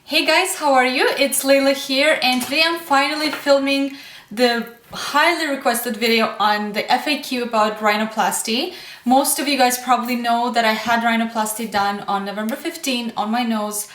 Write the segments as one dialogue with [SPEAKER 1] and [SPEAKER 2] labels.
[SPEAKER 1] Hey guys, how are you? It's Layla here, and today I'm finally filming the highly requested video on the FAQ about rhinoplasty. Most of you guys probably know that I had rhinoplasty done on November 15 on my nose,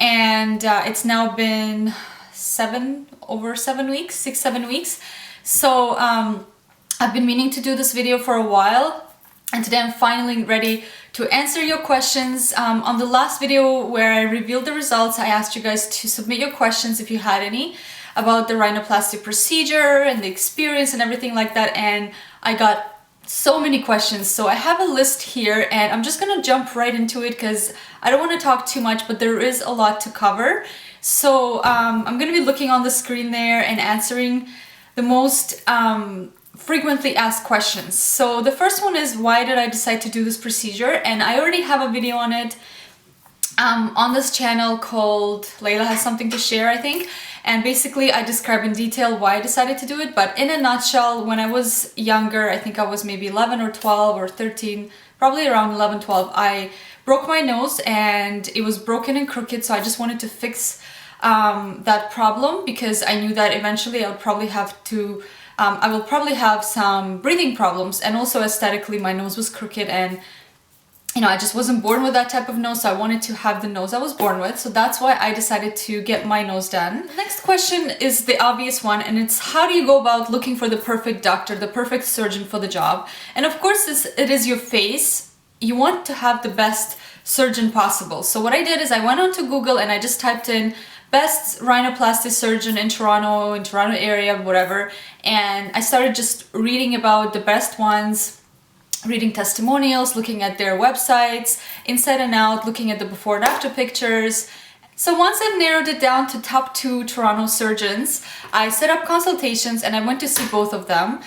[SPEAKER 1] and it's now been 7 weeks, 6-7 weeks. So I've been meaning to do this video for a while, and today I'm finally ready to answer your questions. On the last video where I revealed the results, I asked you guys to submit your questions if you had any about the rhinoplasty procedure and the experience and everything like that, and I got so many questions. So I have a list here and I'm just gonna jump right into it because I don't want to talk too much, but there is a lot to cover. So I'm gonna be looking on the screen there and answering the most frequently asked questions. So the first one is, why did I decide to do this procedure? And I already have a video on it on this channel called Layla Has Something to Share, I think. And basically I describe in detail why I decided to do it. But in a nutshell, when I was younger, I think I was maybe 11 or 12 or 13, probably around 11, 12, I broke my nose and it was broken and crooked. So I just wanted to fix that problem because I knew that eventually I would probably have to I will probably have some breathing problems, and also aesthetically my nose was crooked, and you know, I just wasn't born with that type of nose, so I wanted to have the nose I was born with. So that's why I decided to get my nose done. The next question is the obvious one, and it's, how do you go about looking for the perfect doctor, the perfect surgeon for the job? And of course it is your face. You want to have the best surgeon possible. So what I did is I went onto Google and I just typed in best rhinoplasty surgeon in Toronto area, whatever, and I started just reading about the best ones, reading testimonials, looking at their websites inside and out, looking at the before and after pictures. So once I've narrowed it down to top 2 Toronto surgeons, I set up consultations and I went to see both of them.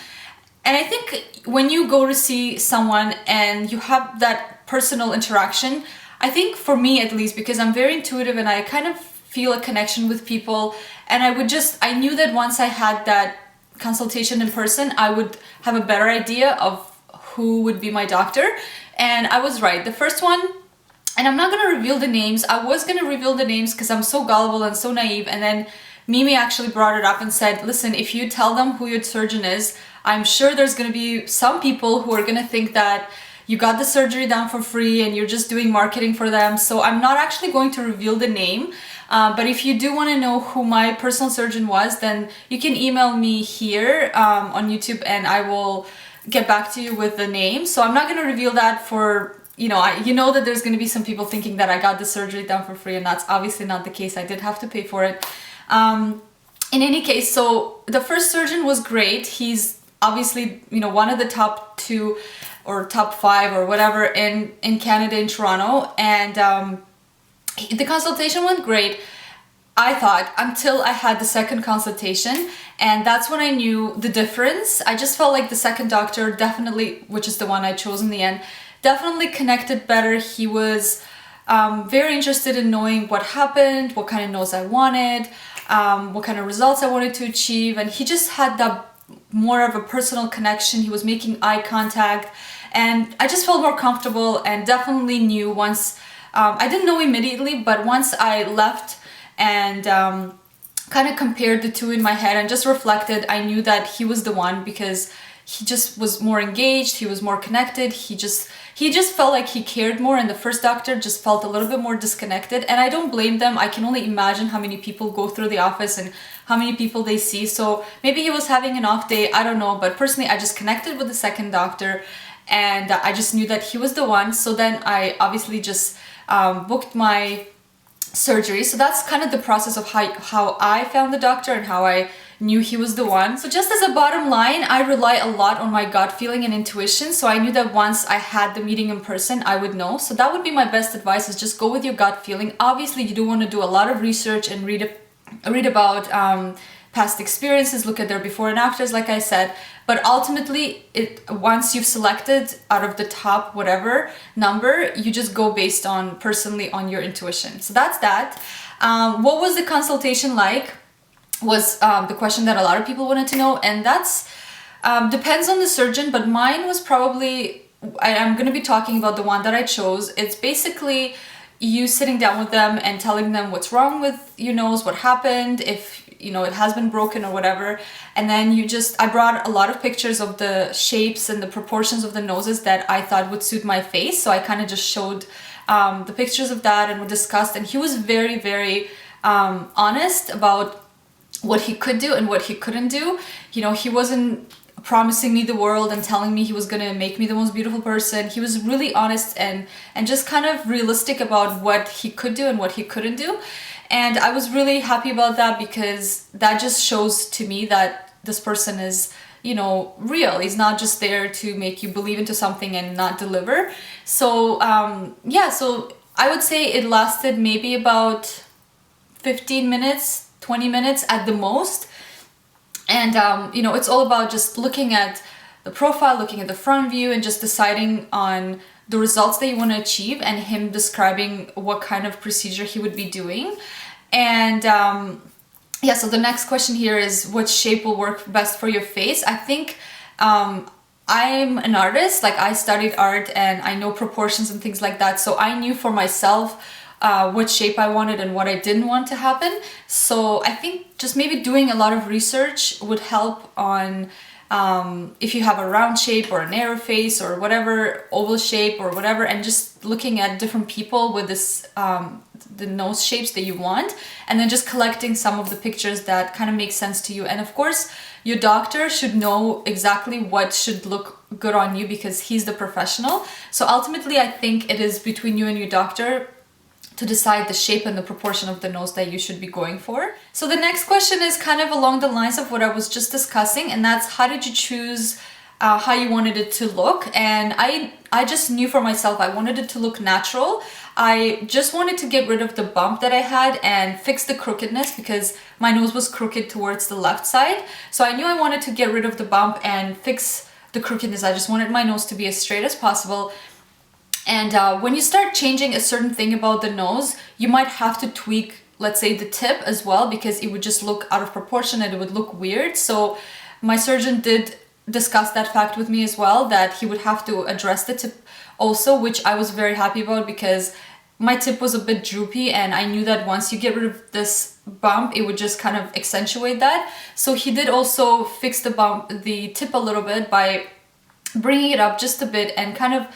[SPEAKER 1] And I think when you go to see someone and you have that personal interaction, I think for me at least, because I'm very intuitive and I kind of feel a connection with people, and I knew that once I had that consultation in person, I would have a better idea of who would be my doctor. And I was right. The first one, and I'm not going to reveal the names. I was going to reveal the names because I'm so gullible and so naive, and then Mimi actually brought it up and said, listen, if you tell them who your surgeon is, I'm sure there's going to be some people who are going to think that you got the surgery done for free and you're just doing marketing for them. So I'm not actually going to reveal the name. But if you do want to know who my personal surgeon was, then you can email me here on YouTube and I will get back to you with the name. So I'm not going to reveal that for, you know that there's going to be some people thinking that I got the surgery done for free, and that's obviously not the case. I did have to pay for it. In any case, so the first surgeon was great. He's obviously, one of the top 2 or top 5 or whatever in Canada, in Toronto, and the consultation went great, I thought, until I had the second consultation, and that's when I knew the difference. I just felt like the second doctor definitely, which is the one I chose in the end, definitely connected better. He was very interested in knowing what happened, what kind of nose I wanted, what kind of results I wanted to achieve, and he just had that more of a personal connection. He was making eye contact, and I just felt more comfortable, and definitely knew once, I didn't know immediately, but once I left and kind of compared the two in my head and just reflected, I knew that he was the one, because he just was more engaged, he was more connected, he just felt like he cared more, and the first doctor just felt a little bit more disconnected. And I don't blame them. I can only imagine how many people go through the office and how many people they see. So maybe he was having an off day, I don't know, but personally I just connected with the second doctor and I just knew that he was the one. So then I obviously just booked my surgery. So that's kind of the process of how I found the doctor and how I knew he was the one. So just as a bottom line, I rely a lot on my gut feeling and intuition. So I knew that once I had the meeting in person, I would know. So that would be my best advice, is just go with your gut feeling. Obviously, you do want to do a lot of research and read about past experiences, look at their before and afters, like I said. But ultimately, once you've selected out of the top whatever number, you just go based on personally on your intuition. So that's that. What was the consultation like? Was the question that a lot of people wanted to know, and that's depends on the surgeon, but mine was probably, I'm going to be talking about the one that I chose. It's basically you sitting down with them and telling them what's wrong with your nose, what happened, if you know it has been broken or whatever. And then I brought a lot of pictures of the shapes and the proportions of the noses that I thought would suit my face. So I kind of just showed the pictures of that, and we discussed, and he was very, very honest about what he could do and what he couldn't do. You know, he wasn't promising me the world and telling me he was gonna make me the most beautiful person. He was really honest and just kind of realistic about what he could do and what he couldn't do. And I was really happy about that, because that just shows to me that this person is, you know, real. He's not just there to make you believe into something and not deliver. So yeah, so I would say it lasted maybe about 15 minutes, 20 minutes at the most. And you know, it's all about just looking at the profile, looking at the front view, and just deciding on the results that you want to achieve, and him describing what kind of procedure he would be doing. And yeah, so the next question here is, what shape will work best for your face? I think I'm an artist, like I studied art and I know proportions and things like that. So I knew for myself what shape I wanted and what I didn't want to happen. So I think just maybe doing a lot of research would help on if you have a round shape or a narrow face or whatever, oval shape or whatever, and just looking at different people with this the nose shapes that you want, and then just collecting some of the pictures that kind of make sense to you. And of course, your doctor should know exactly what should look good on you, because he's the professional. So ultimately, I think it is between you and your doctor to decide the shape and the proportion of the nose that you should be going for. So the next question is kind of along the lines of what I was just discussing, and that's, how did you choose how you wanted it to look? And I just knew for myself I wanted it to look natural. I just wanted to get rid of the bump that I had and fix the crookedness, because my nose was crooked towards the left side. So I knew I wanted to get rid of the bump and fix the crookedness. I just wanted my nose to be as straight as possible. And when you start changing a certain thing about the nose, you might have to tweak, let's say, the tip as well, because it would just look out of proportion and it would look weird. So my surgeon did discuss that fact with me as well, that he would have to address the tip also, which I was very happy about, because my tip was a bit droopy, and I knew that once you get rid of this bump, it would just kind of accentuate that. So he did also fix the tip a little bit by bringing it up just a bit and kind of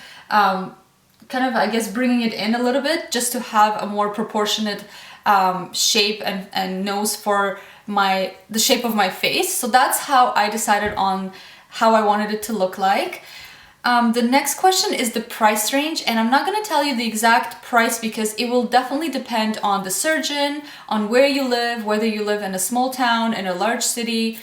[SPEAKER 1] I guess bringing it in a little bit, just to have a more proportionate shape and nose for the shape of my face. So that's how I decided on how I wanted it to look like. The next question is the price range, and I'm not going to tell you the exact price, because it will definitely depend on the surgeon, on where you live, whether you live in a small town, in a large city,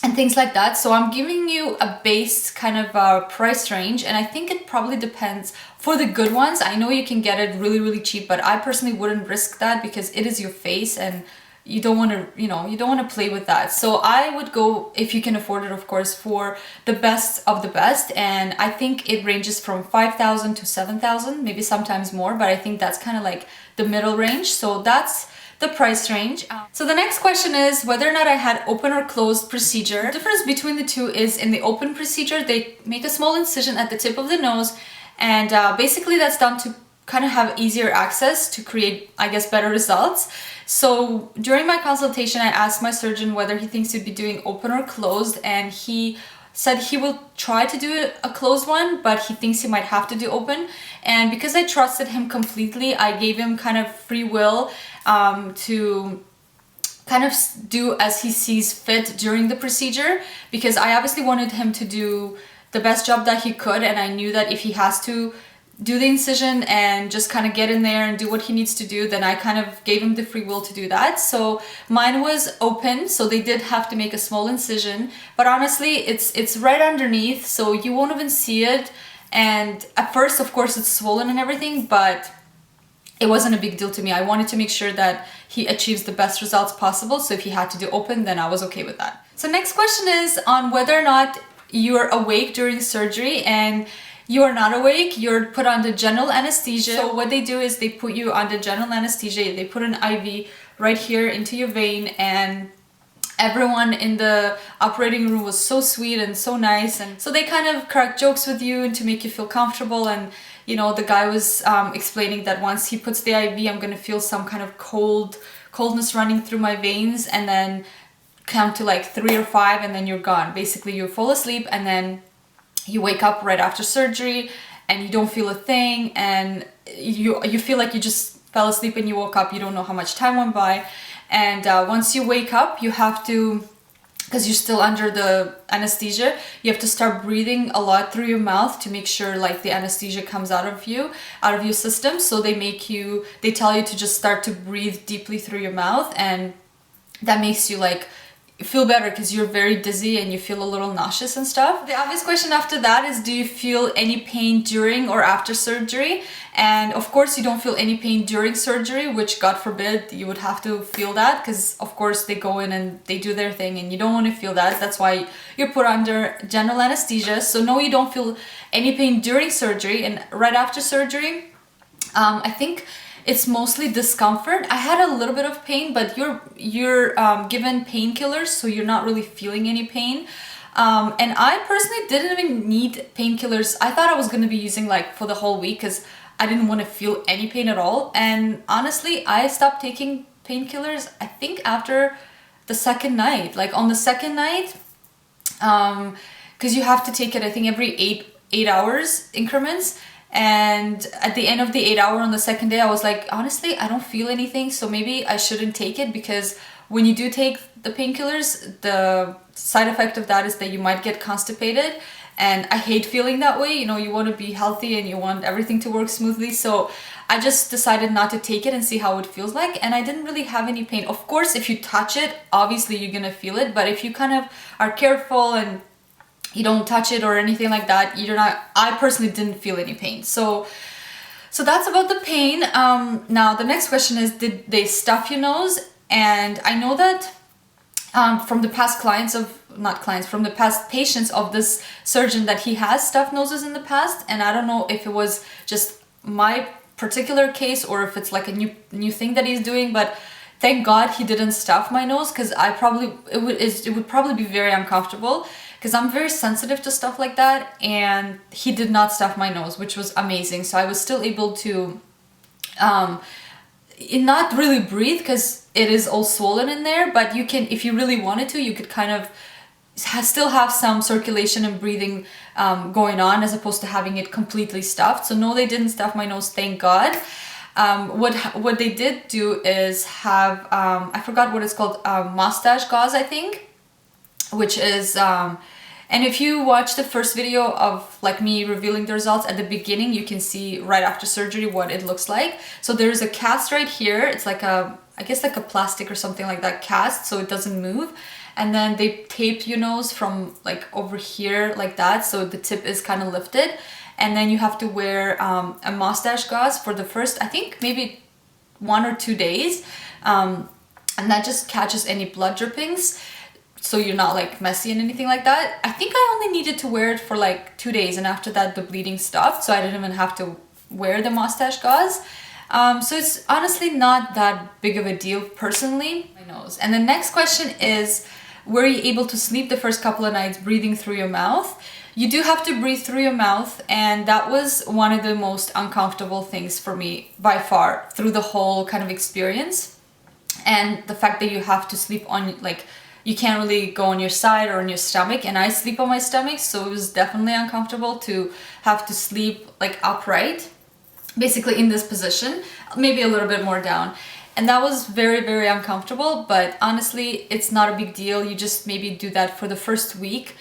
[SPEAKER 1] and things like that. So I'm giving you a base kind of price range, and I think it probably depends. For the good ones, I know you can get it really, really cheap, but I personally wouldn't risk that, because it is your face and you don't want to, you don't want to play with that. So I would go, if you can afford it, of course, for the best of the best. And I think it ranges from 5,000 to 7,000, maybe sometimes more, but I think that's kind of like the middle range. So that's the price range. So the next question is whether or not I had open or closed procedure. The difference between the two is, in the open procedure, they make a small incision at the tip of the nose, and basically that's done to kind of have easier access to create, I guess, better results. So during my consultation, I asked my surgeon whether he thinks he'd be doing open or closed, and he said he will try to do a closed one, but he thinks he might have to do open. And because I trusted him completely, I gave him kind of free will to kind of do as he sees fit during the procedure, because I obviously wanted him to do the best job that he could, and I knew that if he has to do the incision and just kind of get in there and do what he needs to do, then I kind of gave him the free will to do that. So mine was open, so they did have to make a small incision, but honestly it's right underneath, so you won't even see it. And at first, of course, it's swollen and everything, but it wasn't a big deal to me. I wanted to make sure that he achieves the best results possible, so if he had to do open, then I was okay with that. So next question is on whether or not you're awake during surgery. And you are not awake, you're put under general anesthesia. So what they do is they put you under general anesthesia, they put an IV right here into your vein, and everyone in the operating room was so sweet and so nice, and so they kind of crack jokes with you and to make you feel comfortable, and you know, the guy was explaining that once he puts the IV, I'm gonna feel some kind of coldness running through my veins, and then count to like 3 or 5, and then you're gone. Basically, you fall asleep and then you wake up right after surgery and you don't feel a thing, and you feel like you just fell asleep and you woke up. You don't know how much time went by. And once you wake up, you have to, because you're still under the anesthesia, you have to start breathing a lot through your mouth to make sure like the anesthesia comes out of your system. So they tell you to just start to breathe deeply through your mouth, and that makes you like feel better because you're very dizzy and you feel a little nauseous and stuff. The obvious question after that is, do you feel any pain during or after surgery? And of course you don't feel any pain during surgery, which God forbid you would have to feel that, because of course they go in and they do their thing and you don't want to feel that. That's why you're put under general anesthesia. So no, you don't feel any pain during surgery. And right after surgery, I think it's mostly discomfort. I had a little bit of pain, but you're given painkillers, so you're not really feeling any pain. And I personally didn't even need painkillers. I thought I was gonna be using like for the whole week because I didn't want to feel any pain at all. And honestly, I stopped taking painkillers, I think after the second night. Like on the second night, because you have to take it, I think every eight hours increments. And at the end of the 8 hour on the second day, I was like, honestly, I don't feel anything, so maybe I shouldn't take it, because when you do take the painkillers, the side effect of that is that you might get constipated. And I hate feeling that way. You know, you want to be healthy and you want everything to work smoothly. So I just decided not to take it and see how it feels like. And I didn't really have any pain. Of course, if you touch it, obviously you're gonna feel it. But if you kind of are careful and you don't touch it or anything like that, I personally didn't feel any pain. So that's about the pain. Now the next question is, did they stuff your nose? And I know that from the past from the past patients of this surgeon, that he has stuffed noses in the past. And I don't know if it was just my particular case or if it's like a new thing that he's doing, but thank God he didn't stuff my nose, because it would probably be very uncomfortable, because I'm very sensitive to stuff like that. And he did not stuff my nose, which was amazing. So I was still able to not really breathe, because it is all swollen in there, but you can, if you really wanted to, you could kind of still have some circulation and breathing going on, as opposed to having it completely stuffed. So no, they didn't stuff my nose, thank God. What they did do is have, I forgot what it's called, mustache gauze, I think, which is, and if you watch the first video of like me revealing the results at the beginning, you can see right after surgery what it looks like. So there's a cast right here. It's like I guess like a plastic or something like that cast, so it doesn't move. And then they tape your nose from like over here like that, so the tip is kind of lifted. And then you have to wear a mustache gauze for the first, I think maybe 1 or 2 days. And that just catches any blood drippings, so you're not like messy and anything like that. I think I only needed to wear it for like 2 days, and after that the bleeding stopped, so I didn't even have to wear the mustache gauze. So it's honestly not that big of a deal personally. My nose. And the next question is, were you able to sleep the first couple of nights breathing through your mouth? You do have to breathe through your mouth, and that was one of the most uncomfortable things for me by far through the whole kind of experience. And the fact that you have to sleep on, like, you can't really go on your side or on your stomach, and I sleep on my stomach, so it was definitely uncomfortable to have to sleep like upright, basically in this position, maybe a little bit more down. And that was very, very uncomfortable, but honestly, it's not a big deal. You just maybe do that for the first week.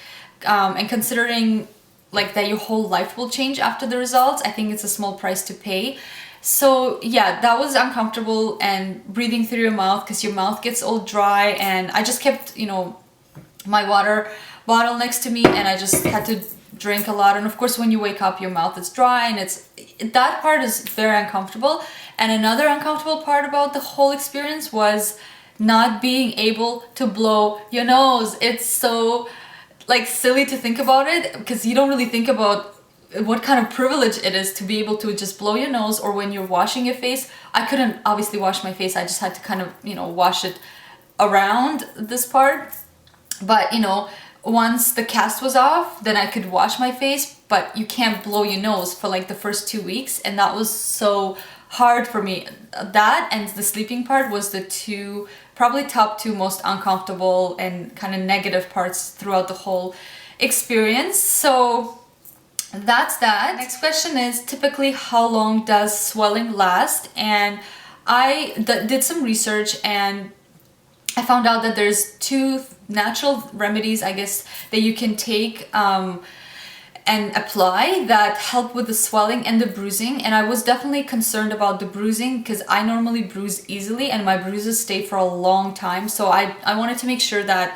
[SPEAKER 1] And considering like that your whole life will change after the results, I think it's a small price to pay. So yeah, that was uncomfortable, and breathing through your mouth, because your mouth gets all dry. And I just kept, you know, my water bottle next to me, and I just had to drink a lot. And of course, when you wake up, your mouth is dry, and that part is very uncomfortable. And another uncomfortable part about the whole experience was not being able to blow your nose. It's so like silly to think about it, because you don't really think about what kind of privilege it is to be able to just blow your nose. Or when you're washing your face, I couldn't obviously wash my face, I just had to kind of, you know, wash it around this part. But you know, once the cast was off, then I could wash my face. but you can't blow your nose for like the first 2 weeks, and that was so hard for me. That and the sleeping part was the two, probably top two most uncomfortable and kind of negative parts throughout the whole experience. So that's that. Next question is typically how long does swelling last? And I did some research and I found out that there's two natural remedies, I guess, that you can take and apply that help with the swelling and the bruising. And I was definitely concerned about the bruising because I normally bruise easily and my bruises stay for a long time. So I wanted to make sure that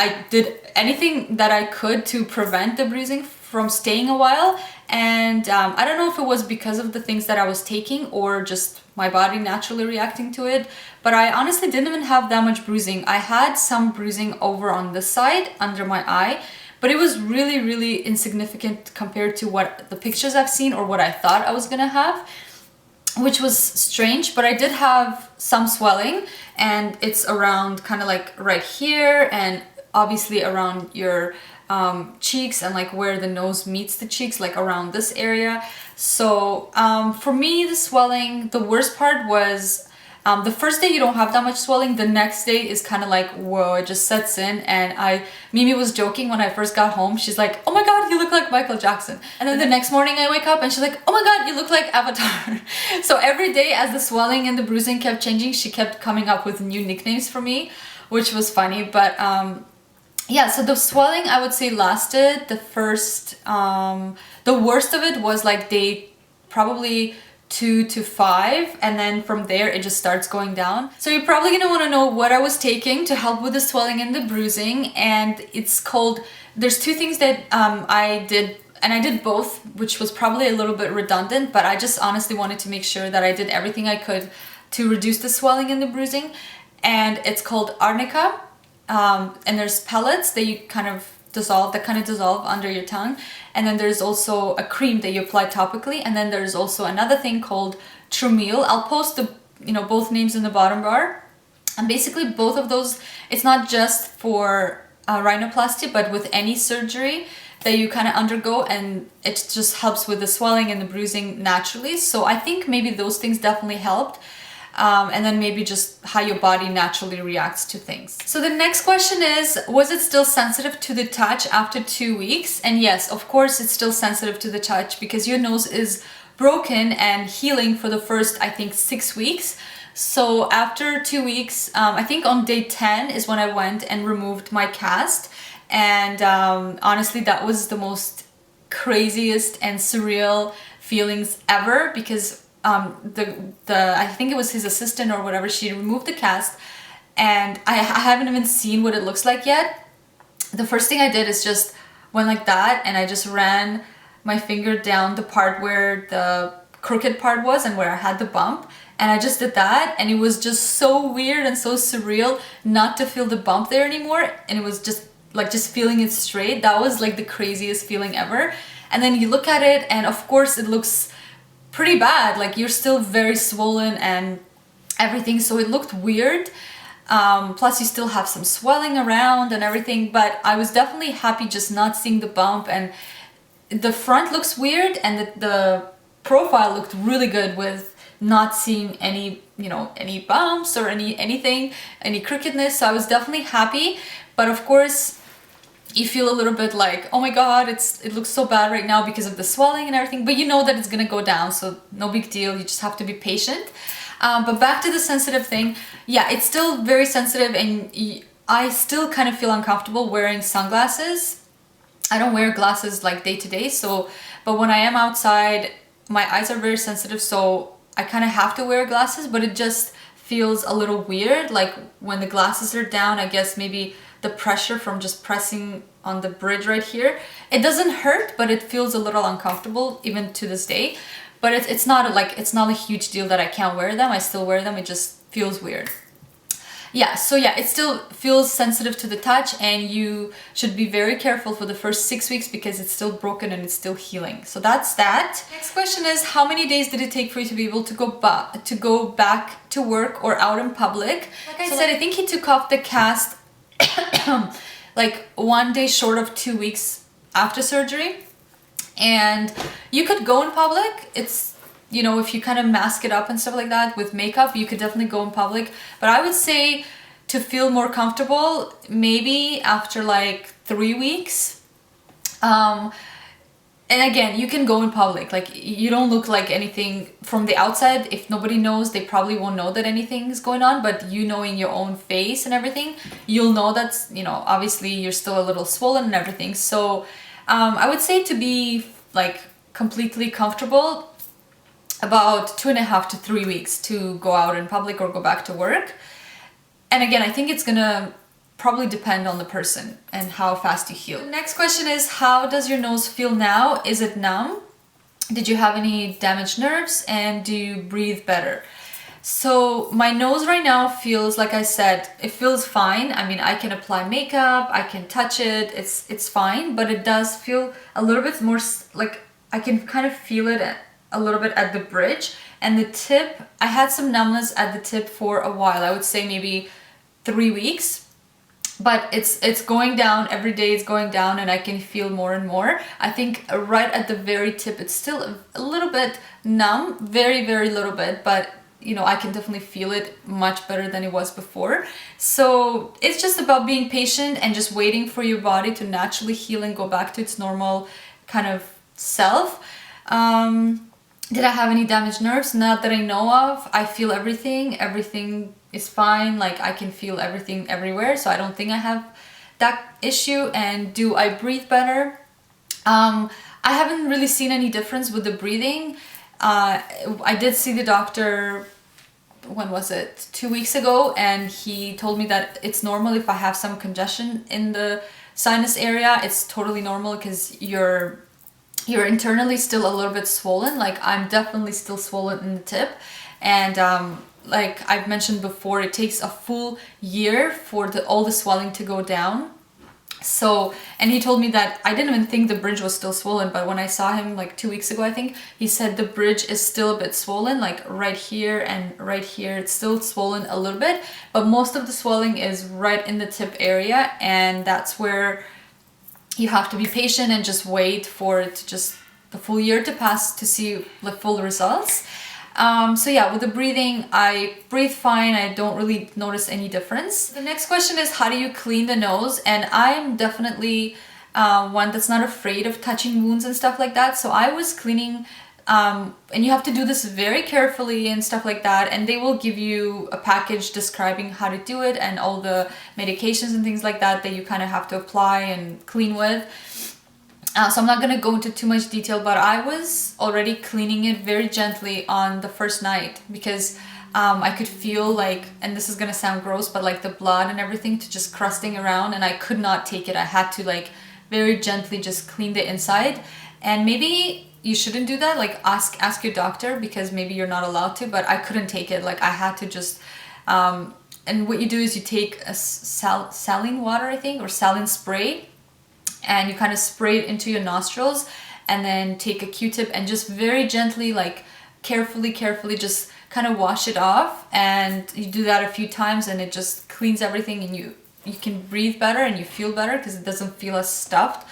[SPEAKER 1] I did anything that I could to prevent the bruising from staying a while. And I don't know if it was because of the things that I was taking or just my body naturally reacting to it, but I honestly didn't even have that much bruising. I had some bruising over on this side under my eye, but it was really, really insignificant compared to what the pictures I've seen or what I thought I was gonna have, which was strange. But I did have some swelling, and it's around kind of like right here, and obviously around your cheeks, and like where the nose meets the cheeks, like around this area. So for me, the swelling, the worst part was the first day you don't have that much swelling. The next day is kind of like, whoa, it just sets in. And Mimi was joking when I first got home. She's like, oh my God, you look like Michael Jackson. And then the next morning I wake up and she's like, oh my God, you look like Avatar. So every day as the swelling and the bruising kept changing, she kept coming up with new nicknames for me, which was funny. But yeah, so the swelling, I would say, lasted the first, the worst of it was like day probably 2 to 5, and then from there it just starts going down. So you're probably gonna want to know what I was taking to help with the swelling and the bruising, and it's called, there's two things that I did, and I did both, which was probably a little bit redundant, but I just honestly wanted to make sure that I did everything I could to reduce the swelling and the bruising. And it's called Arnica, and there's pellets that you kind of dissolve, under your tongue, and then there's also a cream that you apply topically, and then there's also another thing called Traumeel. I'll post the both names in the bottom bar. And basically both of those, it's not just for rhinoplasty, but with any surgery that you kind of undergo, and it just helps with the swelling and the bruising naturally. So I think maybe those things definitely helped. And then maybe just how your body naturally reacts to things. So the next question is, was it still sensitive to the touch after 2 weeks? And yes, of course it's still sensitive to the touch because your nose is broken and healing for the first, I think, 6 weeks. So after 2 weeks, I think on day 10 is when I went and removed my cast. And honestly, that was the most craziest and surreal feelings ever, because I think it was his assistant or whatever, she removed the cast, and I haven't even seen what it looks like yet. The first thing I did is just went like that, and I just ran my finger down the part where the crooked part was and where I had the bump, and I just did that, and it was just so weird and so surreal not to feel the bump there anymore, and it was just like just feeling it straight. That was like the craziest feeling ever. And then you look at it, and of course it looks pretty bad, like you're still very swollen and everything, so it looked weird. Plus you still have some swelling around and everything, but I was definitely happy just not seeing the bump. And the front looks weird, and the profile looked really good with not seeing any, any bumps or any crookedness. So I was definitely happy, but of course you feel a little bit like, oh my God, it looks so bad right now because of the swelling and everything, but you know that it's gonna go down, so no big deal, you just have to be patient. But back to the sensitive thing, yeah, it's still very sensitive, and I still kind of feel uncomfortable wearing sunglasses. I don't wear glasses like day to day, but when I am outside, my eyes are very sensitive, so I kind of have to wear glasses, but it just feels a little weird, like when the glasses are down, I guess maybe the pressure from just pressing on the bridge right here, it doesn't hurt, but it feels a little uncomfortable even to this day. But it's not a huge deal that I can't wear them. I still wear them, it just feels weird. Yeah, so yeah, it still feels sensitive to the touch, and you should be very careful for the first 6 weeks because it's still broken and it's still healing. So that's that. Next question is, how many days did it take for you to be able to go back to work or out in public? Like I said, I think he took off the cast like 1 day short of 2 weeks after surgery. And you could go in public. It's, you know, if you kind of mask it up and stuff like that with makeup, you could definitely go in public. But I would say to feel more comfortable, maybe after like 3 weeks. And again, you can go in public, like you don't look like anything from the outside. If nobody knows, they probably won't know that anything is going on, but you knowing your own face and everything, you'll know that's, you know, obviously you're still a little swollen and everything. So I would say to be like completely comfortable, about 2.5 to 3 weeks to go out in public or go back to work. And again, I think it's gonna probably depend on the person and how fast you heal. The next question is, how does your nose feel now? Is it numb? Did you have any damaged nerves? And do you breathe better? So my nose right now feels, like I said, it feels fine. I mean, I can apply makeup, I can touch it, it's fine, but it does feel a little bit more like I can kind of feel it a little bit at the bridge. And the tip, I had some numbness at the tip for a while. I would say maybe 3 weeks. But it's going down every day. It's going down, and I can feel more and more. I think right at the very tip, it's still a little bit numb, very, very little bit, but you know, I can definitely feel it much better than it was before. So it's just about being patient and just waiting for your body to naturally heal and go back to its normal kind of self. Did I have any damaged nerves? Not that I know of. I feel everything. Everything is fine. Like I can feel everything everywhere. So I don't think I have that issue. And do I breathe better? I haven't really seen any difference with the breathing. I did see the doctor, when was it? 2 weeks ago. And he told me that it's normal if I have some congestion in the sinus area. It's totally normal because you're internally still a little bit swollen. Like I'm definitely still swollen in the tip, and like I've mentioned before, it takes a full year for all the swelling to go down. So, and he told me that I didn't even think the bridge was still swollen, but when I saw him like 2 weeks ago, I think, he said the bridge is still a bit swollen, like right here and right here, it's still swollen a little bit, but most of the swelling is right in the tip area, and that's where you have to be patient and just wait for it to just the full year to pass to see the full results. So yeah, with the breathing, I breathe fine. I don't really notice any difference. The next question is, how do you clean the nose? And I'm definitely one that's not afraid of touching wounds and stuff like that. So I was cleaning, and you have to do this very carefully and stuff like that. And they will give you a package describing how to do it and all the medications and things like that that you kind of have to apply and clean with. So I'm not going to go into too much detail, but I was already cleaning it very gently on the first night because I could feel like, and this is going to sound gross, but like the blood and everything to just crusting around, and I could not take it. I had to like very gently just clean the inside. And maybe you shouldn't do that, like ask your doctor, because maybe you're not allowed to, but I couldn't take it. Like I had to just, and what you do is you take a saline water, I think, or saline spray, and you kind of spray it into your nostrils, and then take a Q-tip and just very gently, like carefully just kind of wash it off. And you do that a few times and it just cleans everything, and you can breathe better and you feel better because it doesn't feel as stuffed.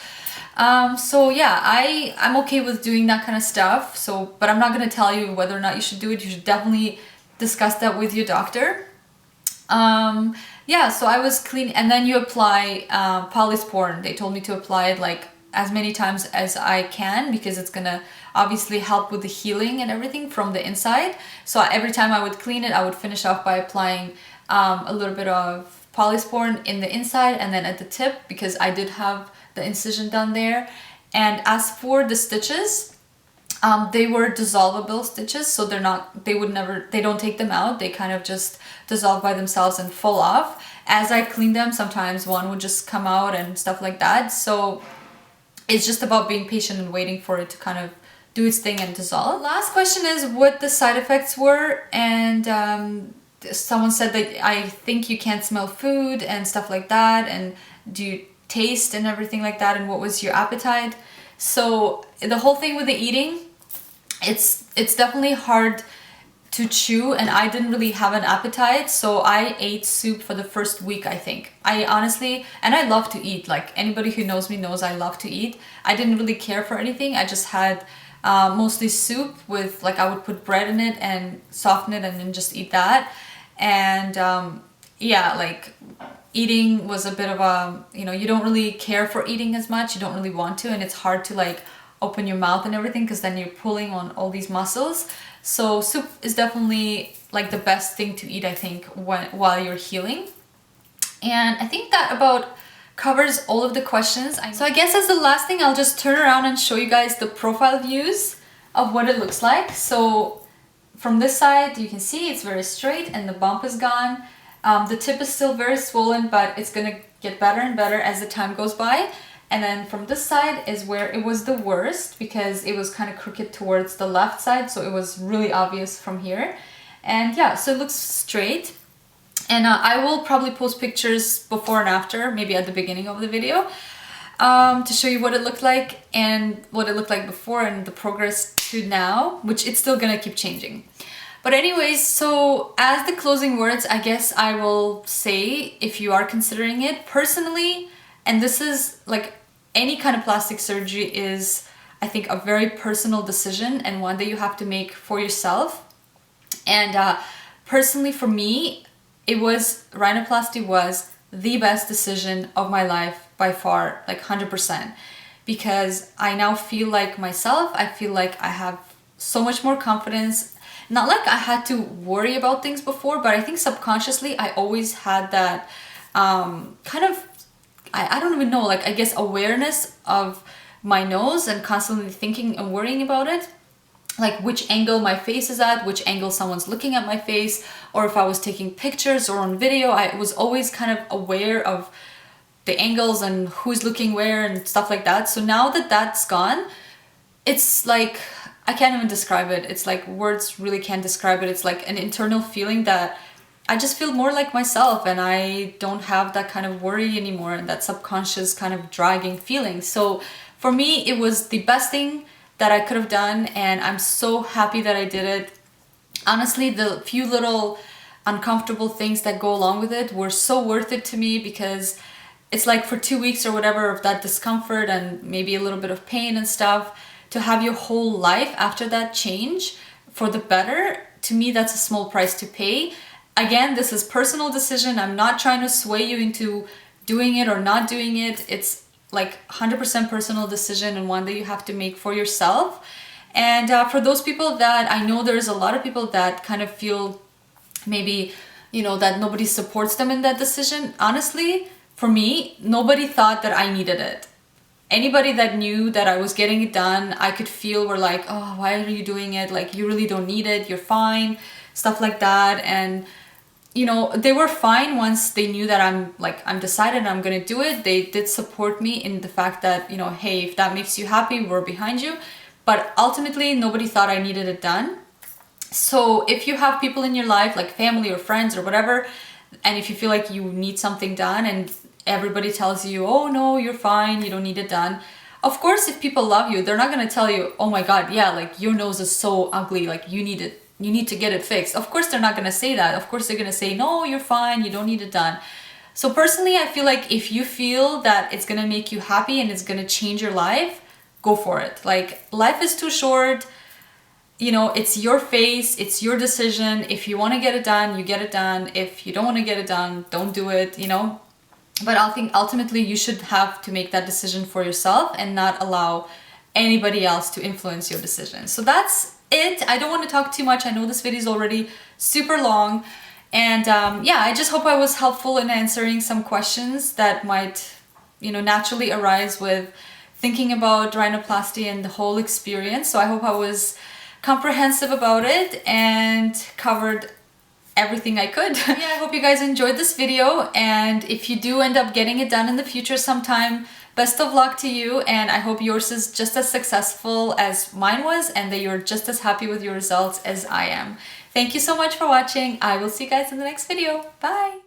[SPEAKER 1] So yeah, I'm okay with doing that kind of stuff. So, but I'm not going to tell you whether or not you should do it. You should definitely discuss that with your doctor. Yeah, so I was clean, and then you apply polysporin. They told me to apply it like as many times as I can because it's gonna obviously help with the healing and everything from the inside. So every time I would clean it, I would finish off by applying a little bit of polysporin in the inside and then at the tip, because I did have the incision done there. And as for the stitches, they were dissolvable stitches, so they don't take them out. They kind of just dissolve by themselves and fall off. As I clean them, sometimes one would just come out and stuff like that. So it's just about being patient and waiting for it to kind of do its thing and dissolve. Last question is what the side effects were, and someone said that I think you can't smell food and stuff like that, and do you taste and everything like that, and what was your appetite? So the whole thing with the eating, it's definitely hard to chew, and I didn't really have an appetite, so I ate soup for the first week, I think. I honestly, and I love to eat, like anybody who knows me knows I love to eat. I didn't really care for anything. I just had mostly soup with, like, I would put bread in it and soften it and then just eat that. And yeah, like eating was a bit of a, you know, you don't really care for eating as much, you don't really want to, and it's hard to like open your mouth and everything because then you're pulling on all these muscles. So soup is definitely like the best thing to eat, I think, while you're healing. And I think that about covers all of the questions. So I guess as the last thing, I'll just turn around and show you guys the profile views of what it looks like. So from this side, you can see it's very straight and the bump is gone. The tip is still very swollen, but it's gonna get better and better as the time goes by. And then from this side is where it was the worst because it was kind of crooked towards the left side, so it was really obvious from here. And yeah, so it looks straight. And I will probably post pictures before and after, maybe at the beginning of the video, to show you what it looked like and what it looked like before and the progress to now, which it's still gonna keep changing. But anyways, so as the closing words, I guess I will say, if you are considering it, personally, and this is like any kind of plastic surgery is, I think, a very personal decision and one that you have to make for yourself. And personally for me, rhinoplasty was the best decision of my life by far, like 100%, because I now feel like myself. I feel like I have so much more confidence. Not like I had to worry about things before, but I think subconsciously I always had that kind of, I don't even know, like I guess awareness of my nose and constantly thinking and worrying about it. Like which angle my face is at, which angle someone's looking at my face, or if I was taking pictures or on video, I was always kind of aware of the angles and who's looking where and stuff like that. So now that that's gone, it's like, I can't even describe it. It's like words really can't describe it. It's like an internal feeling that I just feel more like myself and I don't have that kind of worry anymore and that subconscious kind of dragging feeling. So for me, it was the best thing that I could have done and I'm so happy that I did it. Honestly, the few little uncomfortable things that go along with it were so worth it to me because it's like for 2 weeks or whatever of that discomfort and maybe a little bit of pain and stuff, to have your whole life after that change for the better, to me that's a small price to pay. Again, this is personal decision. I'm not trying to sway you into doing it or not doing it. It's like 100% personal decision and one that you have to make for yourself. And for those people that, I know there's a lot of people that kind of feel maybe, you know, that nobody supports them in that decision. Honestly, for me, nobody thought that I needed it. Anybody that knew that I was getting it done, I could feel were like, oh, why are you doing it? Like, you really don't need it. You're fine. Stuff like that. And you know, they were fine once they knew that I'm decided I'm gonna do it. They did support me in the fact that, you know, hey, if that makes you happy, we're behind you. But ultimately, nobody thought I needed it done. So if you have people in your life, like family or friends or whatever, and if you feel like you need something done and everybody tells you, oh no, you're fine, you don't need it done. Of course, if people love you, they're not gonna tell you, oh my God, yeah, like your nose is so ugly, like you need to get it fixed. Of course, they're not gonna say that. Of course, they're gonna say, no, you're fine, you don't need it done. So personally, I feel like if you feel that it's gonna make you happy and it's gonna change your life, go for it. Like, life is too short. You know, it's your face, it's your decision. If you wanna get it done, you get it done. If you don't wanna get it done, don't do it, you know? But I think ultimately you should have to make that decision for yourself and not allow anybody else to influence your decision. So that's it. I don't want to talk too much. I know this video is already super long. And yeah, I just hope I was helpful in answering some questions that might, you know, naturally arise with thinking about rhinoplasty and the whole experience. So I hope I was comprehensive about it and covered everything I could. Yeah, I hope you guys enjoyed this video, and if you do end up getting it done in the future sometime, best of luck to you, and I hope yours is just as successful as mine was and that you're just as happy with your results as I am. Thank you so much for watching. I will see you guys in the next video. Bye!